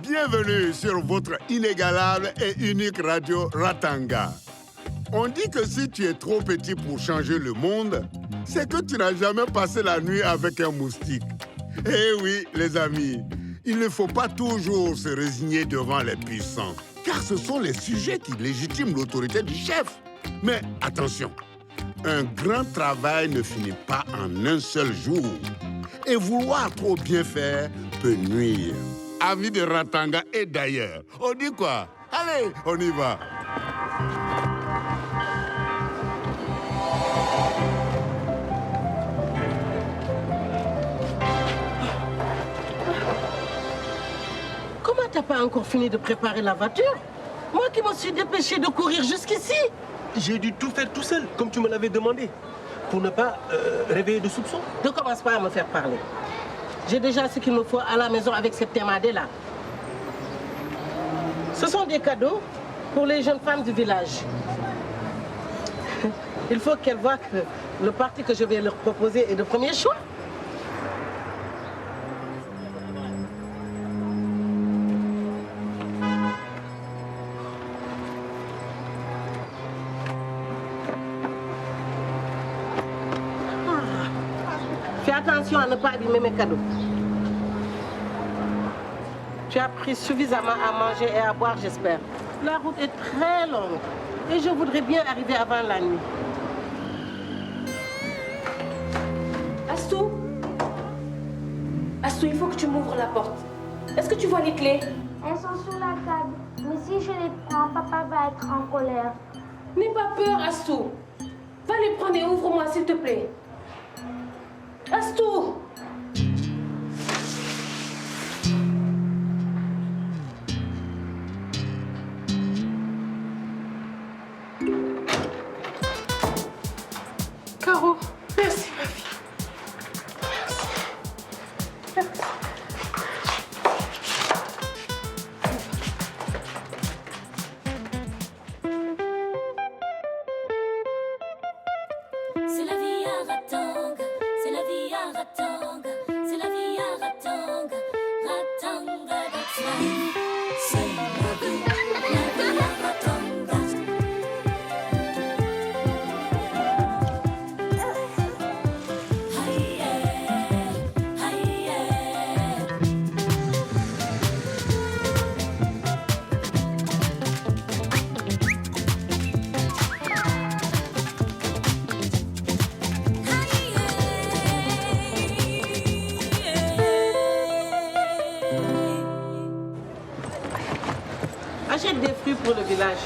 Bienvenue sur votre inégalable et unique radio Ratanga. On dit que si tu es trop petit pour changer le monde, c'est que tu n'as jamais passé la nuit avec un moustique. Eh oui, les amis, il ne faut pas toujours se résigner devant les puissants, car ce sont les sujets qui légitiment l'autorité du chef. Mais attention, un grand travail ne finit pas en un seul jour. Et vouloir trop bien faire peut nuire. Amis de Ratanga et d'ailleurs, on dit quoi? Allez, on y va. Comment t'as pas encore fini de préparer la voiture? Moi qui me suis dépêché de courir jusqu'ici. J'ai dû tout faire tout seul, comme tu me l'avais demandé, pour ne pas réveiller de soupçons. Ne commence pas à me faire parler. J'ai déjà ce qu'il me faut à la maison avec cette témadée-là. Ce sont des cadeaux pour les jeunes femmes du village. Il faut qu'elles voient que le parti que je vais leur proposer est de premier choix. Fais attention à ne pas abîmer mes cadeaux. Tu as pris suffisamment à manger et à boire, j'espère. La route est très longue et je voudrais bien arriver avant la nuit. Astou, il faut que tu m'ouvres la porte. Est-ce que tu vois les clés? Elles sont sur la table. Mais si je les prends, papa va être en colère. N'aie pas peur, Astou. Va les prendre et ouvre-moi, s'il te plaît. Astou! Caro, Merci, ma fille. C'est la vie à Ratanga, c'est la vie à Ratanga, c'est la vie à Ratanga, Ratanga, that's life. C'est la vie à Ratanga. Aïe, achète des fruits pour le village.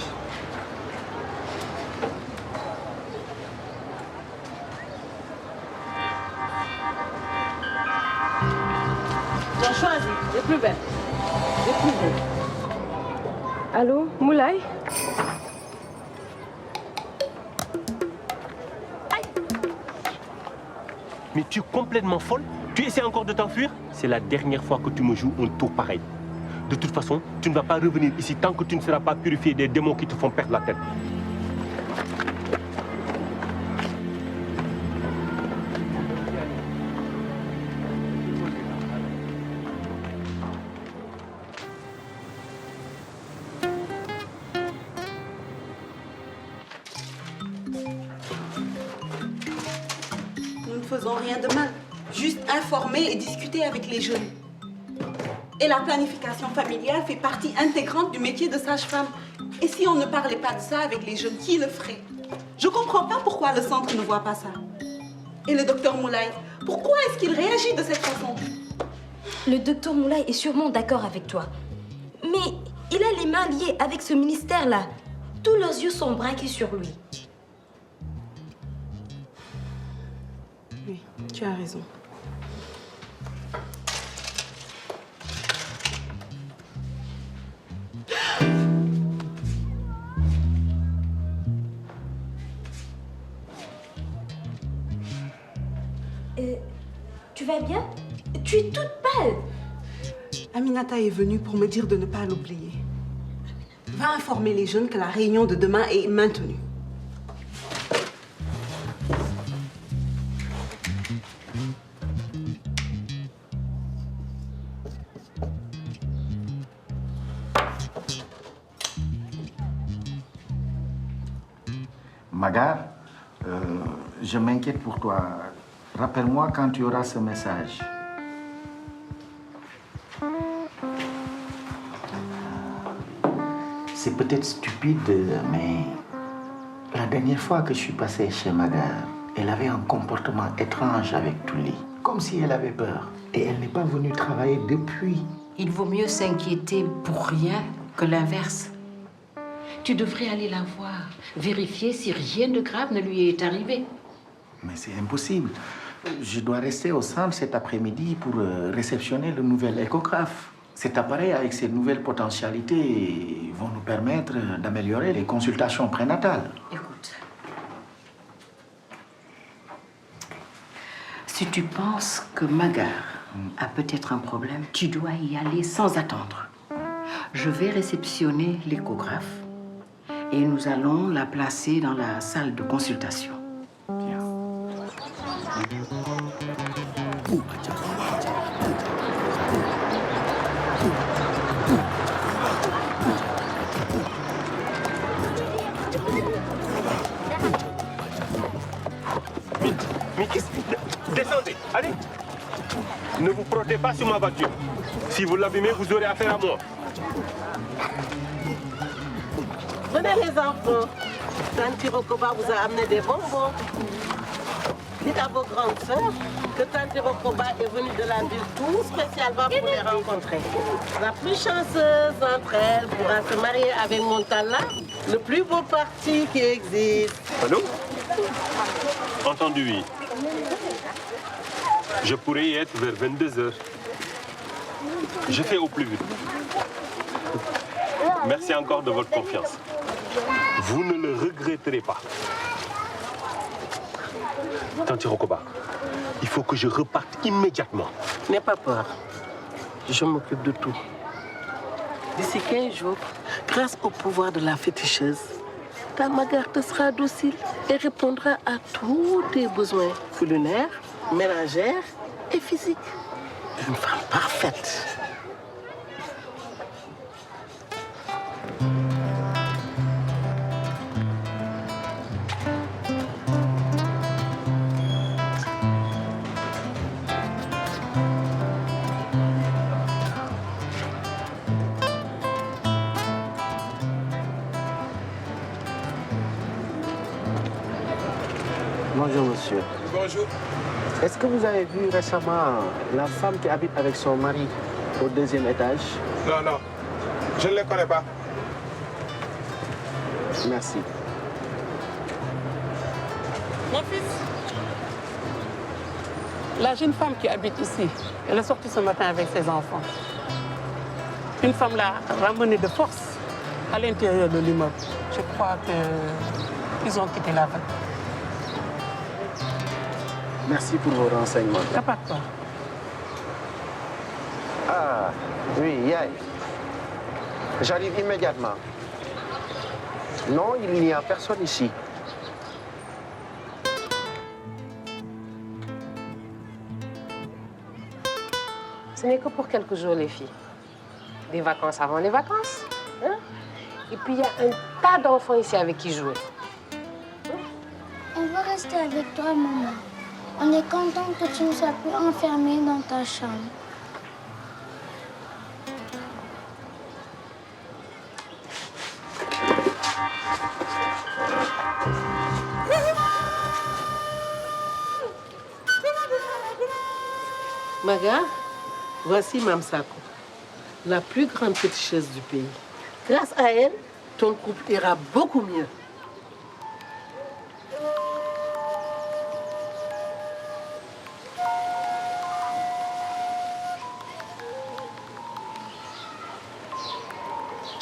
J'en choisis, les plus belles, les plus beaux. Allô, Moulay? Mais tu es complètement folle? Tu essaies encore de t'enfuir? C'est la dernière fois que tu me joues un tour pareil. De toute façon, tu ne vas pas revenir ici tant que tu ne seras pas purifié des démons qui te font perdre la tête. Nous ne faisons rien de mal. Juste informer et discuter avec les jeunes. Et la planification familiale fait partie intégrante du métier de sage-femme. Et si on ne parlait pas de ça avec les jeunes, qui le ferait? Je ne comprends pas pourquoi le centre ne voit pas ça. Et le docteur Moulay, pourquoi est-ce qu'il réagit de cette façon? Le docteur Moulay est sûrement d'accord avec toi. Mais il a les mains liées avec ce ministère-là. Tous leurs yeux sont braqués sur lui. Oui, tu as raison. Tu vas bien? Tu es toute pâle. Aminata est venue pour me dire de ne pas l'oublier. Va informer les jeunes que la réunion de demain est maintenue. Magar, je m'inquiète pour toi. Rappelle-moi quand tu auras ce message. C'est peut-être stupide, mais la dernière fois que je suis passé chez Magar, elle avait un comportement étrange avec Touli, comme si elle avait peur. Et elle n'est pas venue travailler depuis. Il vaut mieux s'inquiéter pour rien que l'inverse. Tu devrais aller la voir, vérifier si rien de grave ne lui est arrivé. Mais c'est impossible. Je dois rester au centre cet après-midi pour réceptionner le nouvel échographe. Cet appareil avec ses nouvelles potentialités vont nous permettre d'améliorer les consultations prénatales. Écoute, si tu penses que Magar a peut-être un problème, tu dois y aller sans attendre. Je vais réceptionner l'échographe et nous allons la placer dans la salle de consultation. Bien. Mais qu'est-ce que... Descendez, allez. Ne vous frottez pas sur ma voiture. Si vous l'abîmez, vous aurez affaire à moi. Venez les enfants. Tante Rokoba vous a amené des bonbons. Dites à vos grandes sœurs que Tante Rokoba est venue de la ville tout spécialement pour les rencontrer. La plus chanceuse d'entre elles pourra se marier avec Montala, le plus beau parti qui existe. Allô? Entendu, oui. Je pourrais y être vers 22h. Je fais au plus vite. Merci encore de votre confiance. Vous ne le regretterez pas. Tante Rokoba, il faut que je reparte immédiatement. N'aie pas peur. Je m'occupe de tout. D'ici 15 jours, grâce au pouvoir de la féticheuse, ta Magar te sera docile et répondra à tous tes besoins culinaires, ménagères et physiques. Une femme parfaite. Bonjour monsieur. Bonjour. Est-ce que vous avez vu récemment la femme qui habite avec son mari au 2e étage? Non, non. Je ne les connais pas. Merci. Mon fils, la jeune femme qui habite ici, elle est sortie ce matin avec ses enfants. Une femme l'a ramenée de force à l'intérieur de l'immeuble. Je crois qu'ils ont quitté la ville. Merci pour vos renseignements. T'as pas de quoi. Ah, oui, Yaï. J'arrive immédiatement. Non, il n'y a personne ici. Ce n'est que pour quelques jours, les filles. Des vacances avant les vacances. Hein? Et puis, il y a un tas d'enfants ici avec qui jouer. On veut rester avec toi, maman. On est content que tu ne sois plus enfermée dans ta chambre. Magar, voici Mme Sako, la plus grande féticheuse du pays. Grâce à elle, ton couple ira beaucoup mieux.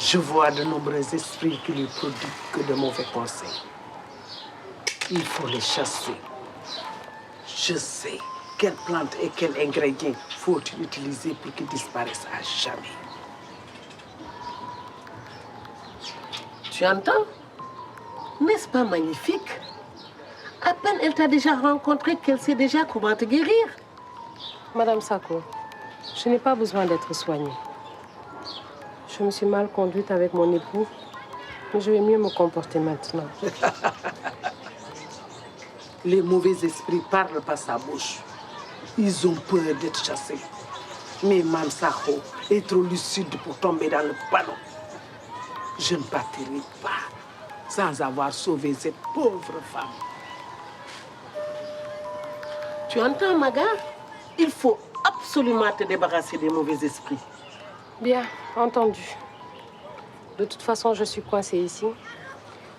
Je vois de nombreux esprits qui lui prodiguent que de mauvais conseils. Il faut les chasser. Je sais quelle plante et quel ingrédient faut-il utiliser pour qu'ils disparaissent à jamais. Tu entends? N'est-ce pas magnifique? À peine elle t'a déjà rencontré qu'elle sait déjà comment te guérir. Madame Sako, je n'ai pas besoin d'être soignée. Je me suis mal conduite avec mon époux Mais je vais mieux me comporter maintenant. Les mauvais esprits parlent par sa bouche. Ils ont peur d'être chassés. Mais Mam Sakho est trop lucide pour tomber dans le panneau. Je ne partirai pas sans avoir sauvé cette pauvre femme. Tu entends, Maga? Il faut absolument te débarrasser des mauvais esprits. Bien, entendu. De toute façon, je suis coincée ici.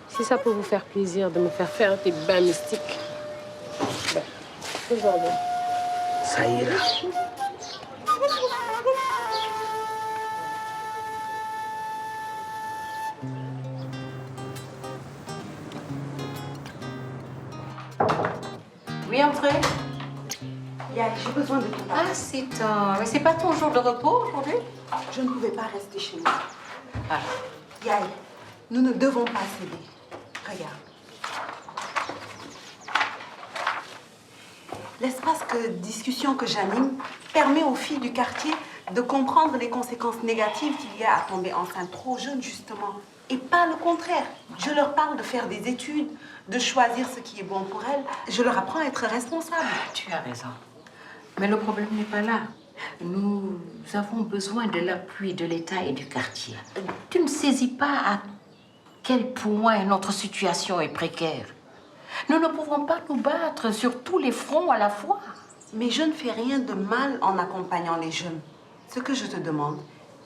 Si ça peut vous faire plaisir de me faire des bains mystiques, ben, faisons-le. Ça ira. Oui, entrez. J'ai besoin de toi. Ah, c'est mais c'est pas ton jour de repos aujourd'hui? Je ne pouvais pas rester chez moi. Ah. Yaï, nous ne devons pas céder. Regarde. L'espace de discussion que j'anime permet aux filles du quartier de comprendre les conséquences négatives qu'il y a à tomber enceinte trop jeune, justement. Et pas le contraire. Je leur parle de faire des études, de choisir ce qui est bon pour elles. Je leur apprends à être responsable. Tu as raison. Mais le problème n'est pas là. Nous avons besoin de l'appui de l'État et du quartier. Tu ne saisis pas à quel point notre situation est précaire. Nous ne pouvons pas nous battre sur tous les fronts à la fois. Mais je ne fais rien de mal en accompagnant les jeunes. Ce que je te demande,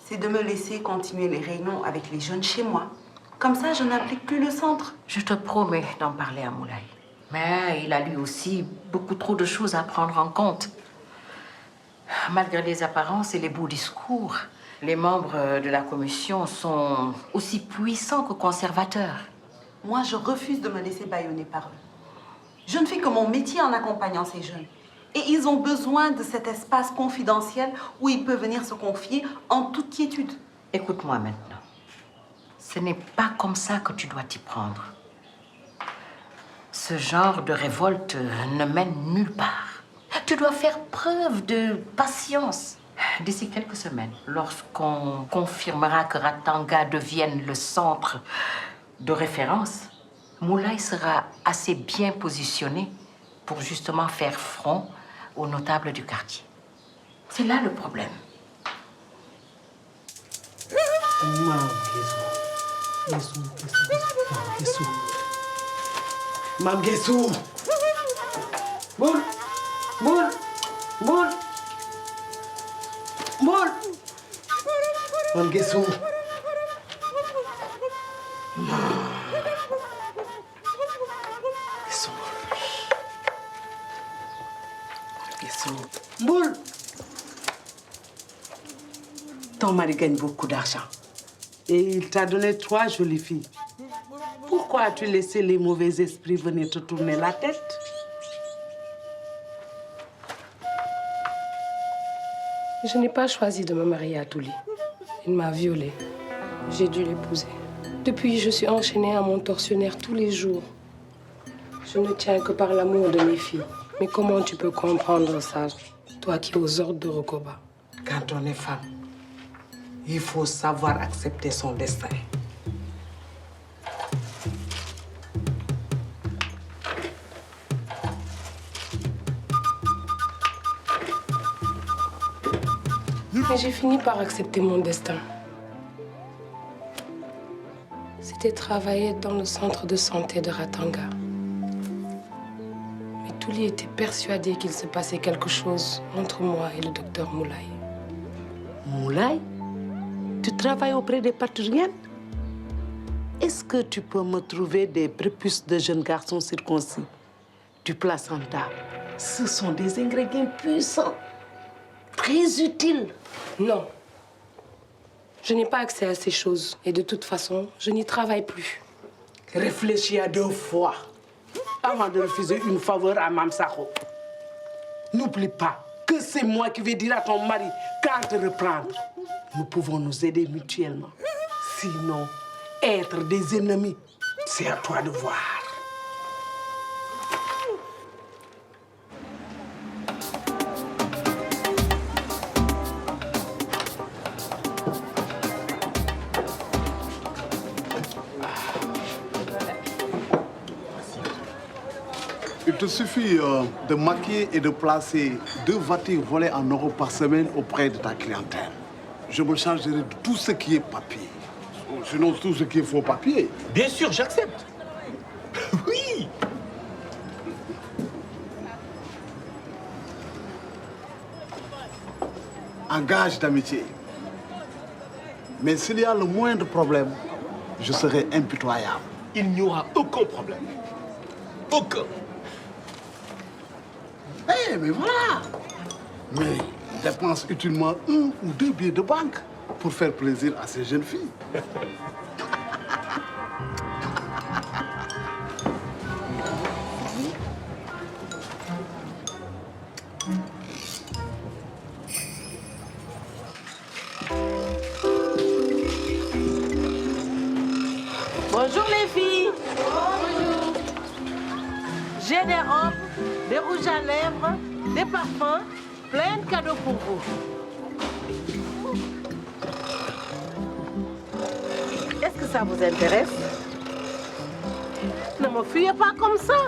c'est de me laisser continuer les réunions avec les jeunes chez moi. Comme ça, je n'implique plus le centre. Je te promets d'en parler à Moulay. Mais il a lui aussi beaucoup trop de choses à prendre en compte. Malgré les apparences et les beaux discours, les membres de la commission sont aussi puissants que conservateurs. Moi, je refuse de me laisser bâillonner par eux. Je ne fais que mon métier en accompagnant ces jeunes. Et ils ont besoin de cet espace confidentiel où ils peuvent venir se confier en toute quiétude. Écoute-moi maintenant. Ce n'est pas comme ça que tu dois t'y prendre. Ce genre de révolte ne mène nulle part. Tu dois faire preuve de patience. D'ici quelques semaines, lorsqu'on confirmera que Ratanga devienne le centre de référence, Moulay sera assez bien positionné pour justement faire front aux notables du quartier. C'est là le problème. Mam Guessou. Boul. Boul. Boul. Boul. Mam Guessou. Boul. Ton mari gagne beaucoup d'argent. Et il t'a donné 3 jolies filles. Pourquoi as-tu laissé les mauvais esprits venir te tourner la tête? Je n'ai pas choisi de me marier à Touli. Il m'a violée. J'ai dû l'épouser. Depuis, je suis enchaînée à mon tortionnaire tous les jours. Je ne tiens que par l'amour de mes filles. Mais comment tu peux comprendre ça, toi qui es aux ordres de Rokoba? Quand on est femme, il faut savoir accepter son destin. Mais j'ai fini par accepter mon destin. C'était travailler dans le centre de santé de Ratanga. Mais Touli était persuadé qu'il se passait quelque chose entre moi et le docteur Moulay. Moulay? Tu travailles auprès des parturiennes? Est-ce que tu peux me trouver des prépuces de jeunes garçons circoncis, du placenta? Ce sont des ingrédients puissants, très utiles. Non. Je n'ai pas accès à ces choses. Et de toute façon, je n'y travaille plus. Réfléchis à 2 fois avant de refuser une faveur à Mam Sakho. N'oublie pas que c'est moi qui vais dire à ton mari quand te reprendre. Nous pouvons nous aider mutuellement. Sinon, être des ennemis, c'est à toi de voir. te suffit de maquiller et de placer 2 voitures volées en euros par semaine auprès de ta clientèle. Je me chargerai de tout ce qui est papier. Sinon, tout ce qui est faux papier. Bien sûr, j'accepte. Oui. Un gage d'amitié. Mais s'il y a le moindre problème, je serai impitoyable. Il n'y aura aucun problème. Aucun. Eh, mais voilà. Mais dépense utilement 1 ou 2 billets de banque pour faire plaisir à ces jeunes filles. Bonjour les filles. Bonjour. J'ai des robes, des rouges à lèvres, des parfums, plein de cadeaux pour vous. Est-ce que ça vous intéresse? Ne me fuyez pas comme ça.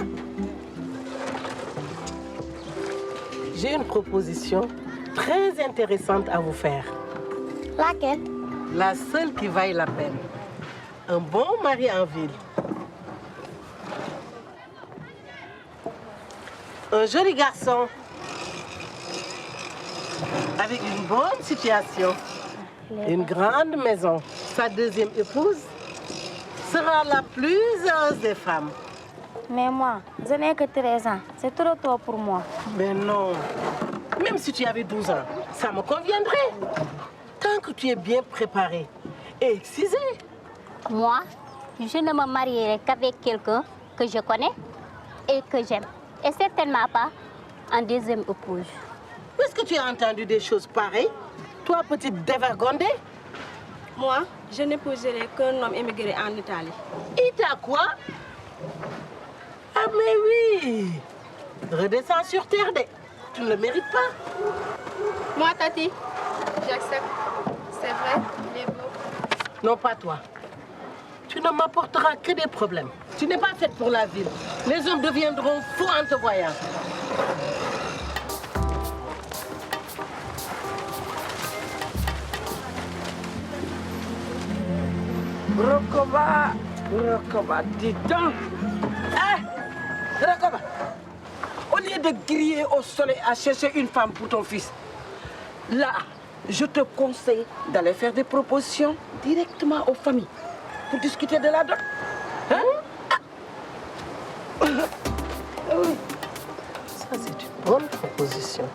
J'ai une proposition très intéressante à vous faire. Laquelle? La seule qui vaille la peine. Un bon mari en ville. Un joli garçon. Avec une bonne situation. Une grande maison. Sa deuxième épouse sera la plus heureuse des femmes. Mais moi, je n'ai que 13 ans. C'est trop tôt pour moi. Mais non. Même si tu avais 12 ans, ça me conviendrait. Tant que tu es bien préparé et excisé. Moi, je ne me marierai qu'avec quelqu'un que je connais et que j'aime. Et certainement pas en deuxième épouse. Est-ce que tu as entendu des choses pareilles? Toi, petite dévergondée? Moi, je n'épouserai qu'un homme émigré en Italie. Il t'a quoi? Ah mais oui! Redescends sur terre, tu ne le mérites pas. Moi, Tati, j'accepte. C'est vrai, il est beau. Non, pas toi. Tu ne m'apporteras que des problèmes. Tu n'es pas faite pour la ville. Les hommes deviendront fous en te voyant. Rokoba, dis donc. Hein? Rokoba, au lieu de griller au soleil à chercher une femme pour ton fils, là, je te conseille d'aller faire des propositions directement aux familles pour discuter de la dot. Hein? Oui. Ça, c'est une bonne proposition.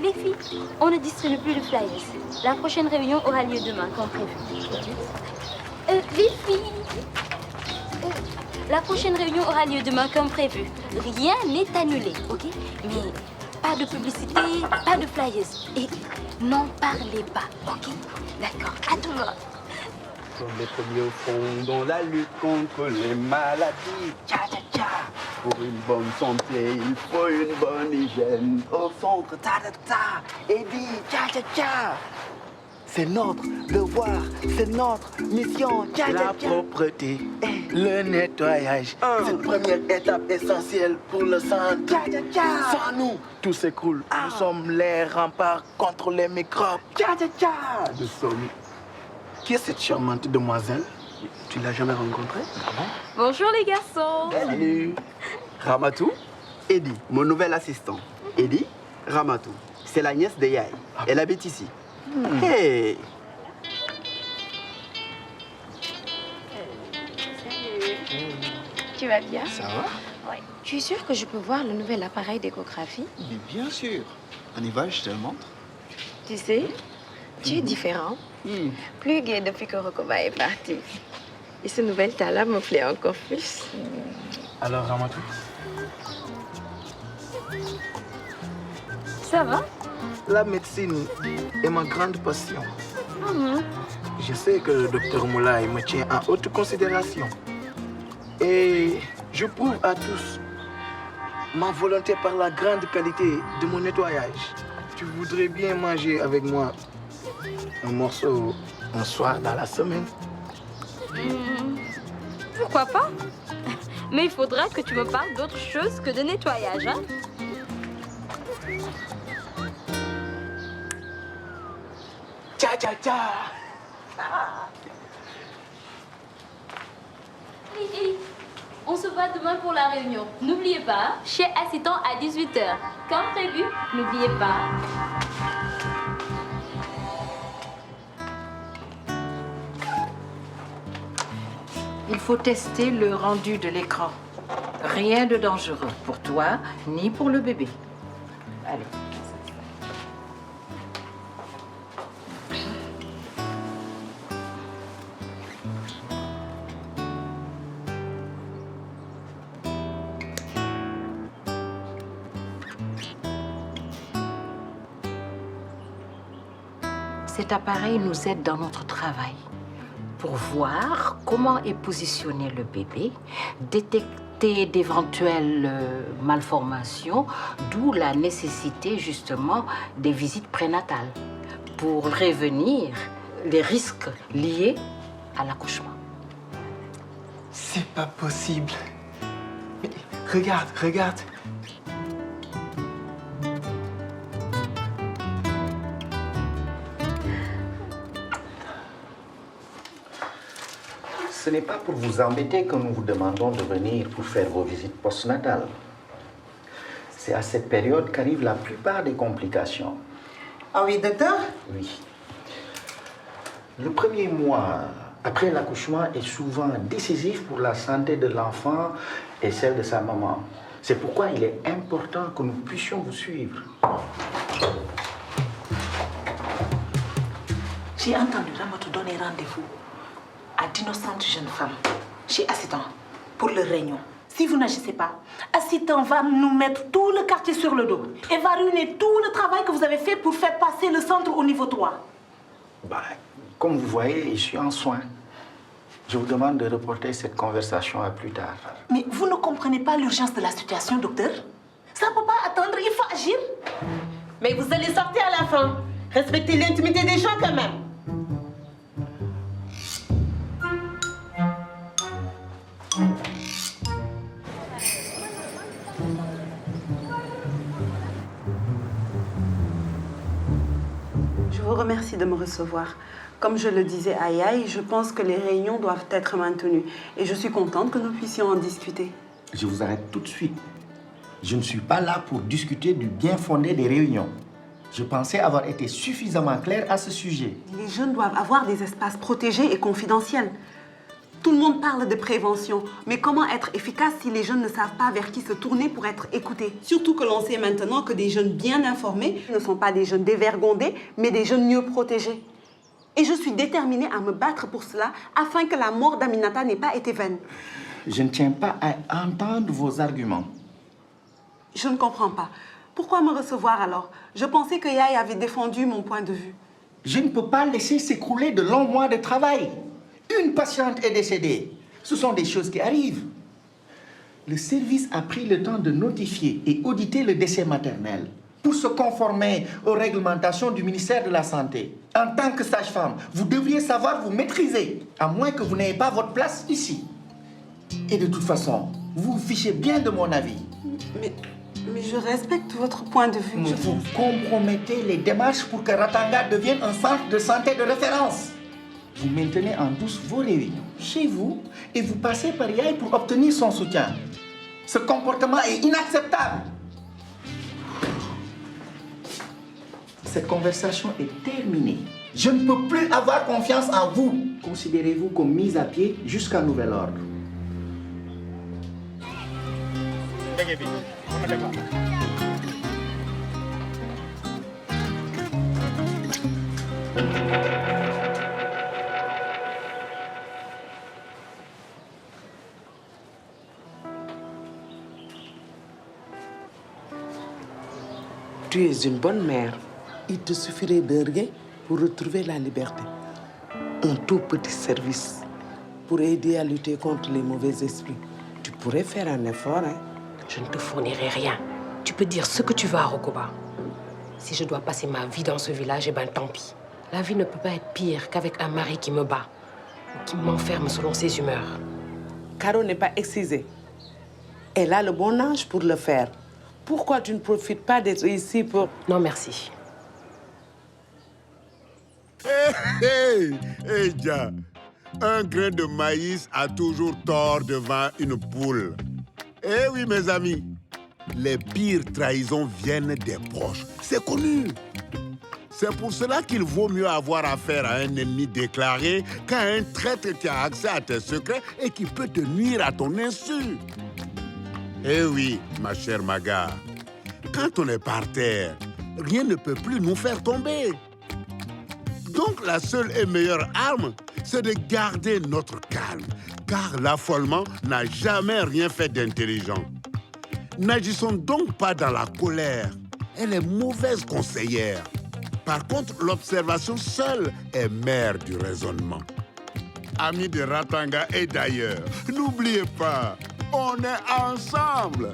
Les filles, on ne distribue plus de flyers. La prochaine réunion aura lieu demain, comme prévu. Les filles, la prochaine réunion aura lieu demain, comme prévu. Rien n'est annulé, ok? Mais pas de publicité, pas de flyers. Et n'en parlez pas, ok? D'accord, à tout le monde. Sont les premiers au fond dans la lutte contre les maladies. Tcha tcha tcha. Pour une bonne santé, il faut une bonne hygiène. Au centre, ta ta ta. Et dit tcha tcha tcha. C'est notre devoir, c'est notre mission. Tcha tcha La tcha. propreté, le nettoyage, cette première étape essentielle pour le santé. Tcha tcha tcha. Sans nous, tout s'écroule. Nous sommes les remparts contre les microbes. Tcha tcha tcha. Nous sommes... Qui est cette charmante demoiselle? Tu l'as jamais rencontrée? Bonjour les garçons. Salut. Ramatou, Eddie, mon nouvel assistant. Eddie, Ramatou. C'est la nièce de Yaï. Elle habite ici. Hey. Tu vas bien? Ça va? Oui. Tu es sûr que je peux voir le nouvel appareil d'échographie? Mais bien sûr. On y va, je te le montre. Tu sais, tu es différent. Plus gai depuis que Rokoba est parti. Et ce nouvel tas-là me plaît encore plus. Alors, Ramatou? Ça va? La médecine est ma grande passion. Je sais que le docteur Moulay me tient en haute considération. Et je prouve à tous ma volonté par la grande qualité de mon nettoyage. Tu voudrais bien manger avec moi un morceau un soir dans la semaine? Pourquoi pas? Mais il faudra que tu me parles d'autre chose que de nettoyage, hein? Tcha, tcha, tcha. Hey, on se voit demain pour la réunion. N'oubliez pas, chez Assistant à 18h. Comme prévu, n'oubliez pas. Il faut tester le rendu de l'écran. Rien de dangereux pour toi ni pour le bébé. Allez. Cet appareil nous aide dans notre travail pour voir comment est positionné le bébé, détecter d'éventuelles malformations, d'où la nécessité justement des visites prénatales pour prévenir les risques liés à l'accouchement. C'est pas possible. Mais regarde, regarde. Ce n'est pas pour vous embêter que nous vous demandons de venir pour faire vos visites postnatales. C'est à cette période qu'arrivent la plupart des complications. Ah oui, docteur? Oui. Le premier mois après l'accouchement est souvent décisif pour la santé de l'enfant et celle de sa maman. C'est pourquoi il est important que nous puissions vous suivre. J'ai entendu Ramatou donner rendez-vous à d'innocentes jeunes femmes chez Assistant pour leur réunion. Si vous n'agissez pas, Assistant va nous mettre tout le quartier sur le dos et va ruiner tout le travail que vous avez fait pour faire passer le centre au niveau 3. Bah, comme vous voyez, je suis en soins. Je vous demande de reporter cette conversation à plus tard. Mais vous ne comprenez pas l'urgence de la situation, docteur? Ça ne peut pas attendre, il faut agir. Mais vous allez sortir à la fin. Respectez l'intimité des gens quand même. Je vous remercie de me recevoir. Comme je le disais à Yaï, je pense que les réunions doivent être maintenues. Et je suis contente que nous puissions en discuter. Je vous arrête tout de suite. Je ne suis pas là pour discuter du bien fondé des réunions. Je pensais avoir été suffisamment clair à ce sujet. Les jeunes doivent avoir des espaces protégés et confidentiels. Tout le monde parle de prévention, mais comment être efficace si les jeunes ne savent pas vers qui se tourner pour être écoutés? Surtout que l'on sait maintenant que des jeunes bien informés ne sont pas des jeunes dévergondés, mais des jeunes mieux protégés. Et je suis déterminée à me battre pour cela, afin que la mort d'Aminata n'ait pas été vaine. Je ne tiens pas à entendre vos arguments. Je ne comprends pas. Pourquoi me recevoir alors? Je pensais que Yaï avait défendu mon point de vue. Je ne peux pas laisser s'écrouler de longs mois de travail. Une patiente est décédée. Ce sont des choses qui arrivent. Le service a pris le temps de notifier et auditer le décès maternel pour se conformer aux réglementations du ministère de la Santé. En tant que sage-femme, vous devriez savoir vous maîtriser, à moins que vous n'ayez pas votre place ici. Et de toute façon, vous vous fichez bien de mon avis. Mais je respecte votre point de vue. Vous compromettez les démarches pour que Ratanga devienne un centre de santé de référence. Vous maintenez en douce vos réunions chez vous et vous passez par Yaï pour obtenir son soutien. Ce comportement est inacceptable. Cette conversation est terminée. Je ne peux plus avoir confiance en vous. Considérez-vous comme mise à pied jusqu'à nouvel ordre. Tu es une bonne mère. Il te suffirait de rien pour retrouver la liberté. Un tout petit service pour aider à lutter contre les mauvais esprits. Tu pourrais faire un effort, hein? Je ne te fournirai rien. Tu peux dire ce que tu veux à Rokoba. Si je dois passer ma vie dans ce village, eh ben tant pis. La vie ne peut pas être pire qu'avec un mari qui me bat, qui m'enferme selon ses humeurs. Caro n'est pas excisée. Elle a le bon âge pour le faire. Pourquoi tu ne profites pas d'être ici pour... Non, merci. Hé, Dia, un grain de maïs a toujours tort devant une poule. Eh oui, mes amis, les pires trahisons viennent des proches. C'est connu. C'est pour cela qu'il vaut mieux avoir affaire à un ennemi déclaré qu'à un traître qui a accès à tes secrets et qui peut te nuire à ton insu. Eh oui, ma chère Maga, quand on est par terre, rien ne peut plus nous faire tomber. Donc la seule et meilleure arme, c'est de garder notre calme, car l'affolement n'a jamais rien fait d'intelligent. N'agissons donc pas dans la colère, elle est mauvaise conseillère. Par contre, l'observation seule est mère du raisonnement. Amis de Ratanga et d'ailleurs, n'oubliez pas, on est ensemble.